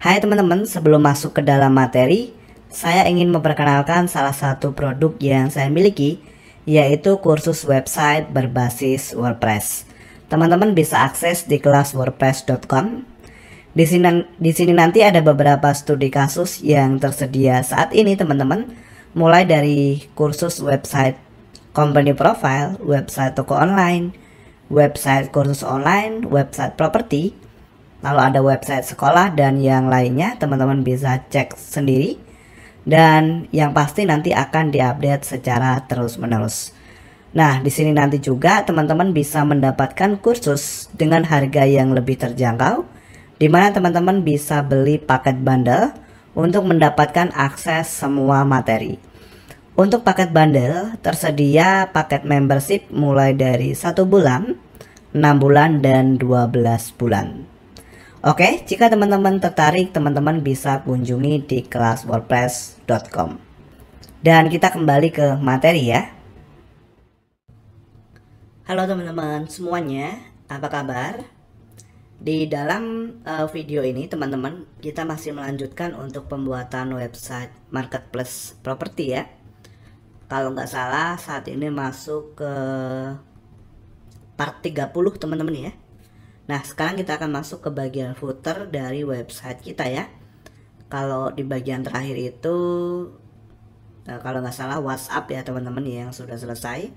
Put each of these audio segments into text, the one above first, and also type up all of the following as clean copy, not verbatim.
Hai teman-teman, sebelum masuk ke dalam materi, saya ingin memperkenalkan salah satu produk yang saya miliki, yaitu kursus website berbasis WordPress. Teman-teman bisa akses di kelas wordpress.com. Di sini nanti ada beberapa studi kasus yang tersedia saat ini teman-teman, mulai dari kursus website company profile, website toko online, website kursus online, website properti, lalu ada website sekolah dan yang lainnya. Teman-teman bisa cek sendiri dan yang pasti nanti akan diupdate secara terus-menerus. Nah, di sini nanti juga teman-teman bisa mendapatkan kursus dengan harga yang lebih terjangkau, di mana teman-teman bisa beli paket bundle untuk mendapatkan akses semua materi. Untuk paket bundle tersedia paket membership mulai dari 1 bulan, 6 bulan, dan 12 bulan. Oke, jika teman-teman tertarik, teman-teman bisa kunjungi di kelas wordpress.com. Dan kita kembali ke materi ya. Halo teman-teman semuanya, apa kabar? Di dalam video ini teman-teman, kita masih melanjutkan untuk pembuatan website marketplace properti ya. Kalau nggak salah saat ini masuk ke part 30 teman-teman ya. Nah, sekarang kita akan masuk ke bagian footer dari website kita ya. Kalau di bagian terakhir itu kalau nggak salah WhatsApp ya teman-teman yang sudah selesai.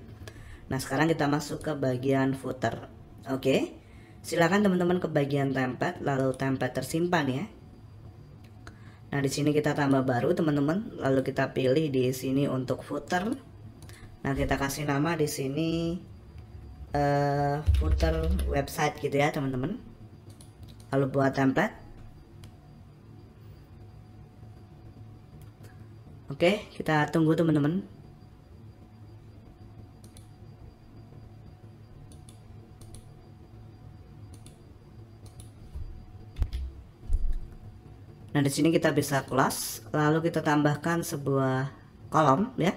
Nah, sekarang kita masuk ke bagian footer. Oke, silakan teman-teman ke bagian template, lalu template tersimpan ya. Nah, di sini kita tambah baru teman-teman, lalu kita pilih di sini untuk footer. Nah, kita kasih nama di sini footer website gitu ya teman-teman. Lalu buat template. Oke, kita tunggu teman-teman. Nah, di sini kita bisa close, lalu kita tambahkan sebuah kolom ya.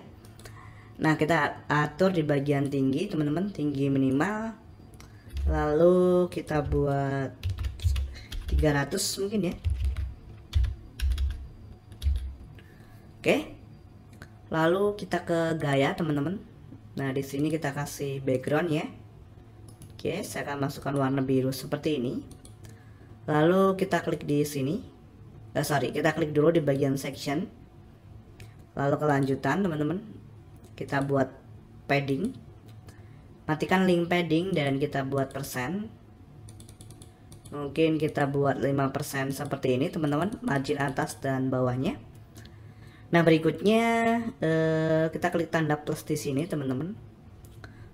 Nah, kita atur di bagian tinggi teman-teman, tinggi minimal. Lalu kita buat 300 mungkin ya. Oke. Lalu kita ke gaya teman-teman. Nah, di sini kita kasih background ya. Oke, saya akan masukkan warna biru seperti ini. Lalu kita klik di sini. Kita klik dulu di bagian section. Lalu kelanjutan teman-teman, kita buat padding, matikan link padding dan kita buat persen. Mungkin kita buat 5% seperti ini teman-teman, margin atas dan bawahnya. Nah, berikutnya kita klik tanda plus di sini teman-teman.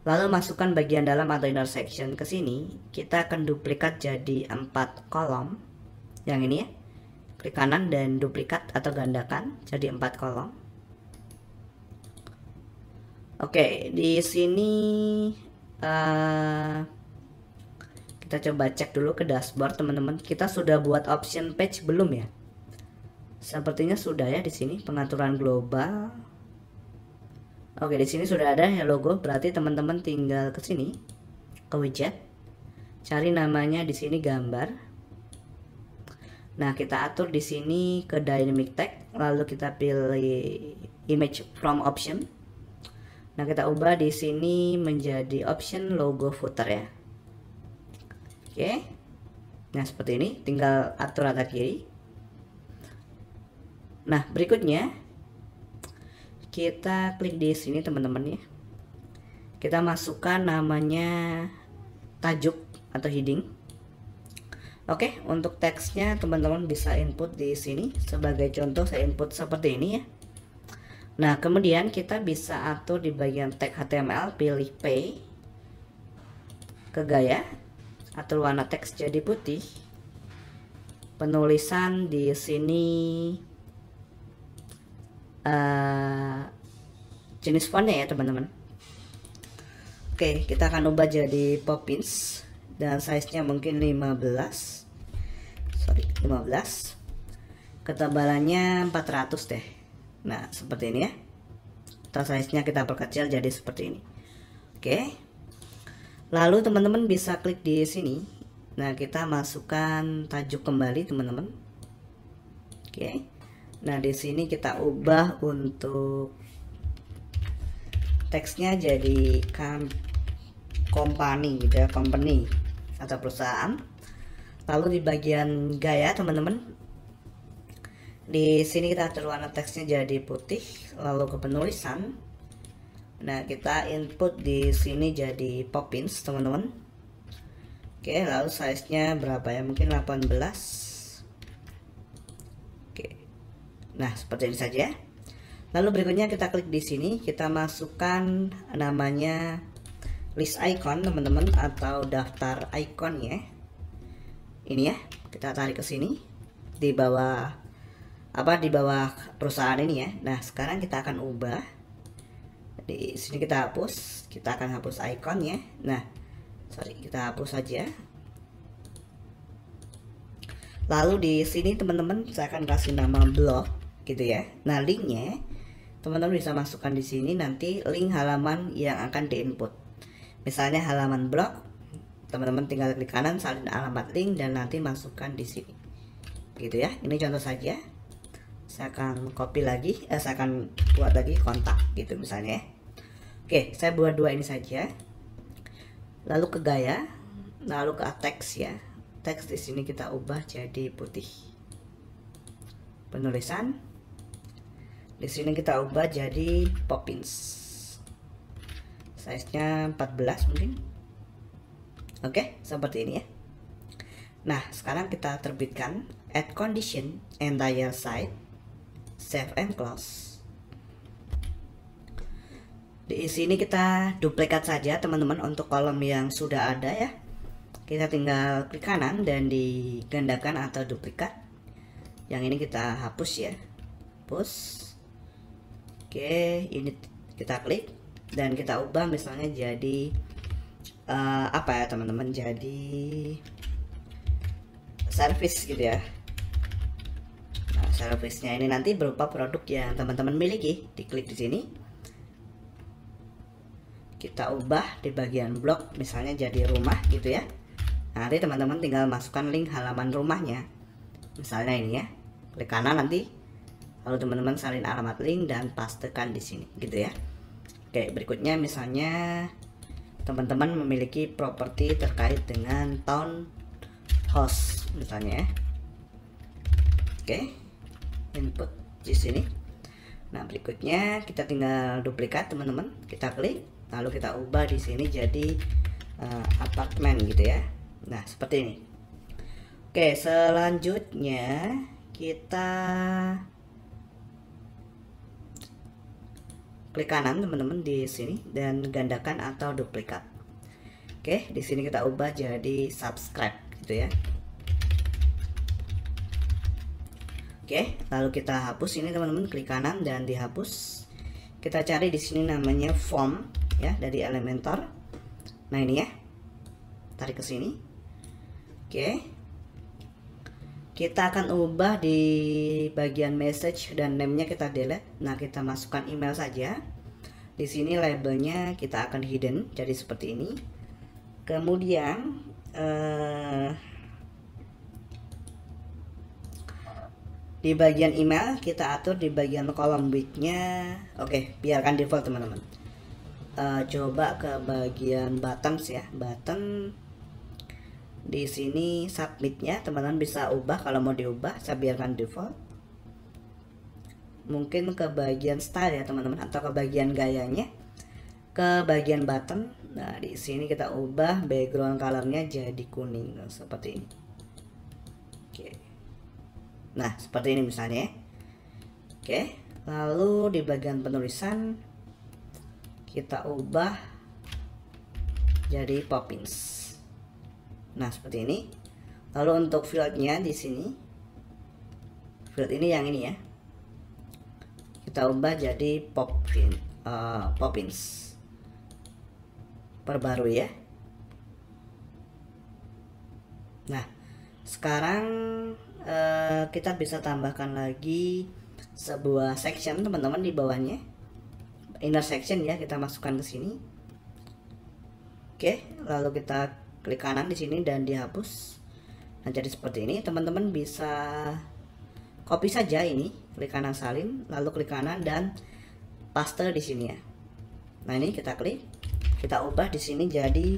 Lalu masukkan bagian dalam atau inner section ke sini. Kita akan duplikat jadi 4 kolom. Yang ini ya. Klik kanan dan duplikat atau gandakan jadi 4 kolom. Oke, di sini kita coba cek dulu ke dashboard teman-teman. Kita sudah buat option page belum ya? Sepertinya sudah ya di sini pengaturan global. Oke, di sini sudah ada ya logo. Berarti teman-teman tinggal ke sini ke widget, cari namanya di sini gambar. Nah, kita atur di sini ke dynamic tag, lalu kita pilih image from option. Nah, kita ubah di sini menjadi option logo footer ya. Oke. Nah, seperti ini, tinggal atur atas kiri. Nah, berikutnya kita klik di sini teman-teman ya. Kita masukkan namanya tajuk atau heading. Oke, untuk teksnya teman-teman bisa input di sini. Sebagai contoh saya input seperti ini ya. Nah, kemudian kita bisa atur di bagian tag HTML, pilih P, ke gaya, atur warna teks jadi putih. Penulisan di sini jenis fontnya ya teman-teman. Oke, kita akan ubah jadi Poppins dan size-nya mungkin 15. Ketebalannya 400 deh. Nah, seperti ini ya. Atau size-nya kita perkecil jadi seperti ini. Oke. Lalu teman-teman bisa klik di sini. Nah, kita masukkan tajuk kembali teman-teman. Oke. Nah, di sini kita ubah untuk teksnya jadi company gitu ya, company atau perusahaan. Lalu di bagian gaya teman-teman, di sini kita atur warna teksnya jadi putih. Lalu ke penulisan, nah kita input di sini jadi Poppins teman-teman. Oke, lalu size nya berapa ya, mungkin 18. Oke, nah seperti ini saja. Lalu berikutnya kita klik di sini, kita masukkan namanya list icon teman-teman, atau daftar icon ya. Ini ya, kita tarik ke sini di bawah di bawah perusahaan ini ya. Nah, sekarang kita akan ubah. Di sini kita hapus, kita akan hapus icon ya. Nah, kita hapus saja. Lalu di sini teman-teman saya akan kasih nama blog gitu ya. Nah, linknya teman-teman bisa masukkan di sini, nanti link halaman yang akan diinput. Misalnya halaman blog, teman-teman tinggal klik kanan, salin alamat link, dan nanti masukkan di sini. Gitu ya. Ini contoh saja. Saya akan copy lagi, saya akan buat lagi kontak gitu misalnya ya. Oke, saya buat dua ini saja. Lalu ke gaya, lalu ke teks ya. Teks di sini kita ubah jadi putih. Penulisan di sini kita ubah jadi Poppins. Size-nya 14 mungkin. Oke, seperti ini ya. Nah, sekarang kita terbitkan, add condition entire site, save and close. Di sini kita duplikat saja teman-teman untuk kolom yang sudah ada ya. Kita tinggal klik kanan dan digandakan atau duplikat. Yang ini kita hapus ya. Hapus. Oke, ini kita klik dan kita ubah misalnya jadi apa ya teman-teman, jadi service gitu ya. Nah, service-nya ini nanti berupa produk yang teman-teman miliki. Diklik di sini. Kita ubah di bagian blog misalnya jadi rumah gitu ya. Nanti teman-teman tinggal masukkan link halaman rumahnya. Misalnya ini ya. Klik kanan nanti. Lalu teman-teman salin alamat link dan pastekan di sini gitu ya. Oke, berikutnya misalnya teman-teman memiliki properti terkait dengan townhouse misalnya ya. Oke, input di sini. Nah, berikutnya kita tinggal duplikat teman-teman, kita klik, lalu kita ubah di sini jadi apartemen gitu ya. Nah, seperti ini. Oke, selanjutnya kita klik kanan teman-teman di sini dan gandakan atau duplikat. Oke, di sini kita ubah jadi subscribe gitu ya. Oke, lalu kita hapus ini teman-teman, klik kanan dan dihapus. Kita cari di sini namanya form ya, dari Elementor. Nah, ini ya. Tarik ke sini. Oke. Kita akan ubah di bagian message dan name-nya kita delete. Nah, kita masukkan email saja. Di sini labelnya kita akan hidden jadi seperti ini. Kemudian di bagian email kita atur di bagian kolom width-nya. Oke, biarkan default teman-teman. Coba ke bagian buttons ya, button. Di sini submitnya teman-teman bisa ubah, kalau mau diubah saya biarkan default. Mungkin ke bagian style ya teman-teman, atau ke bagian gayanya, ke bagian button. Nah, di sini kita ubah background colornya jadi kuning seperti ini. Oke. Nah, seperti ini misalnya. Oke, lalu di bagian penulisan kita ubah jadi Poppins. Nah, seperti ini. Lalu untuk fieldnya di sini, field ini yang ini ya, kita ubah jadi Poppins. Perbarui ya. Nah, sekarang kita bisa tambahkan lagi sebuah section teman-teman di bawahnya, inner section ya, kita masukkan ke sini. Oke, lalu kita klik kanan di sini dan dihapus. Nah, jadi seperti ini teman-teman bisa copy saja ini, klik kanan salin, lalu klik kanan dan paste di sini ya. Nah ini kita klik, kita ubah di sini jadi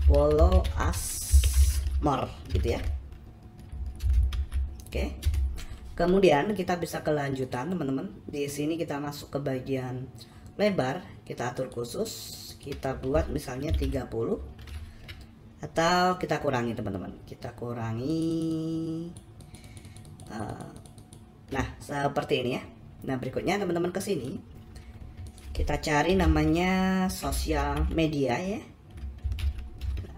follow us more gitu ya. Oke. Kemudian kita bisa ke lanjutan teman-teman. Di sini kita masuk ke bagian lebar, kita atur khusus, kita buat misalnya 30 atau kita kurangi teman-teman. Kita kurangi. Nah seperti ini ya. Nah berikutnya teman-teman ke sini kita cari namanya sosial media ya.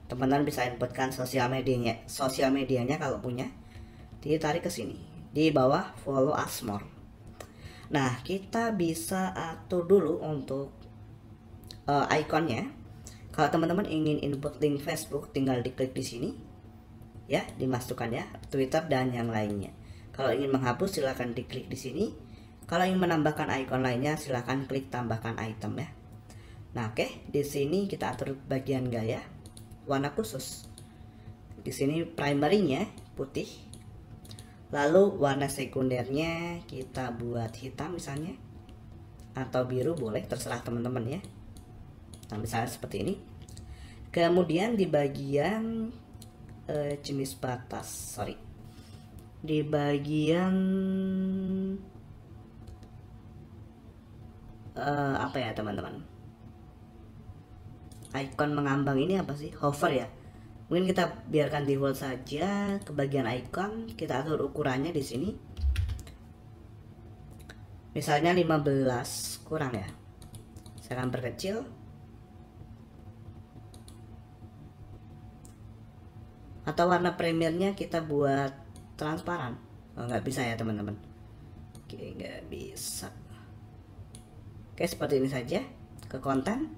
Teman-teman bisa inputkan sosial medianya kalau punya, ditarik ke sini di bawah follow us more. Nah kita bisa atur dulu untuk ikonnya. Kalau teman-teman ingin input link Facebook, tinggal diklik di sini ya, dimasukkan ya, Twitter dan yang lainnya. Kalau ingin menghapus silahkan diklik di sini. Kalau ingin menambahkan ikon lainnya silahkan klik tambahkan item ya. Nah oke, di sini kita atur bagian gaya warna khusus. Di sini primary-nya putih. Lalu warna sekundernya kita buat hitam misalnya, atau biru boleh, terserah teman-teman ya. Nah misalnya seperti ini. Kemudian di bagian jenis batas, di bagian apa ya teman-teman, icon mengambang ini apa sih, hover ya, mungkin kita biarkan default saja. Ke bagian icon kita atur ukurannya di sini, misalnya 15 kurang ya, saya akan perkecil. Atau warna primernya kita buat transparan. Nggak bisa ya teman-teman. Oke, nggak bisa. Oke, seperti ini saja. Ke konten.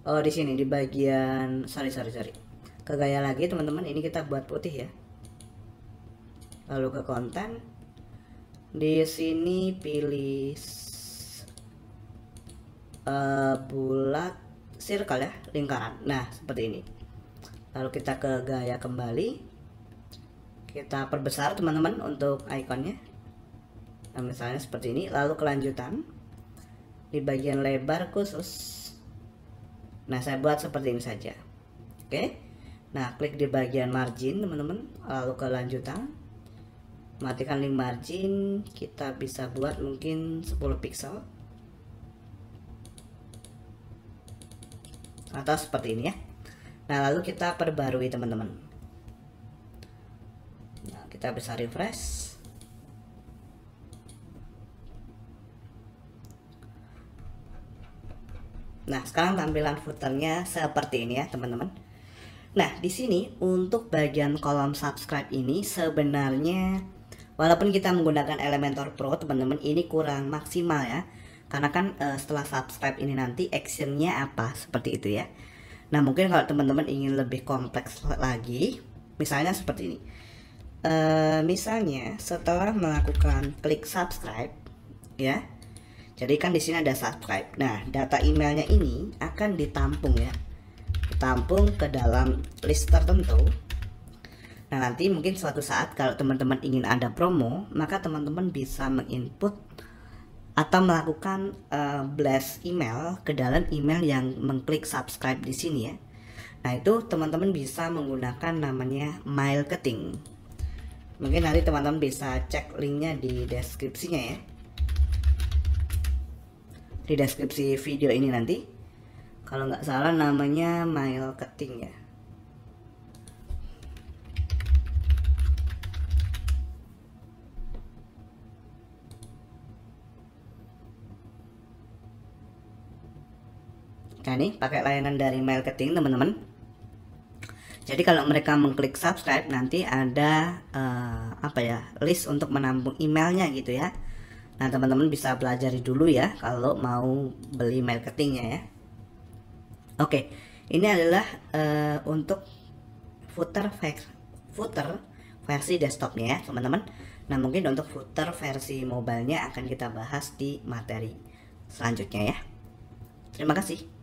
Oh, di sini di bagian sorry. Ke gaya lagi teman-teman. Ini kita buat putih ya. Lalu ke konten. Di sini pilih bulat circle ya, lingkaran. Nah, seperti ini. Lalu kita ke gaya kembali, kita perbesar teman-teman untuk ikonnya. Nah misalnya seperti ini. Lalu kelanjutan di bagian lebar khusus. Nah saya buat seperti ini saja. Oke. Nah klik di bagian margin teman-teman, lalu kelanjutan, matikan link margin. Kita bisa buat mungkin 10 pixel atau seperti ini ya. Nah lalu kita perbarui teman-teman. Nah kita bisa refresh. Nah sekarang tampilan footernya seperti ini ya teman-teman. Nah di sini untuk bagian kolom subscribe ini sebenarnya walaupun kita menggunakan Elementor Pro teman-teman, ini kurang maksimal ya. Karena kan setelah subscribe ini nanti actionnya apa, seperti itu ya. Nah mungkin kalau teman-teman ingin lebih kompleks lagi, misalnya seperti ini. Misalnya setelah melakukan klik subscribe, ya. Jadi kan di sini ada subscribe. Nah data emailnya ini akan ditampung ya, ditampung ke dalam list tertentu. Nah nanti mungkin suatu saat kalau teman-teman ingin ada promo, maka teman-teman bisa menginput atau melakukan blast email ke dalam email yang mengklik subscribe di sini ya. Nah itu teman-teman bisa menggunakan namanya marketing. Mungkin nanti teman-teman bisa cek linknya di deskripsinya ya, di deskripsi video ini nanti. Kalau nggak salah namanya marketing ya. Nah ini pakai layanan dari marketing teman-teman. Jadi kalau mereka mengklik subscribe nanti ada list untuk menampung emailnya gitu ya. Nah teman-teman bisa pelajari dulu ya kalau mau beli marketingnya ya. Oke, ini adalah untuk footer versi desktopnya ya teman-teman. Nah mungkin untuk footer versi mobilenya akan kita bahas di materi selanjutnya ya. Terima kasih.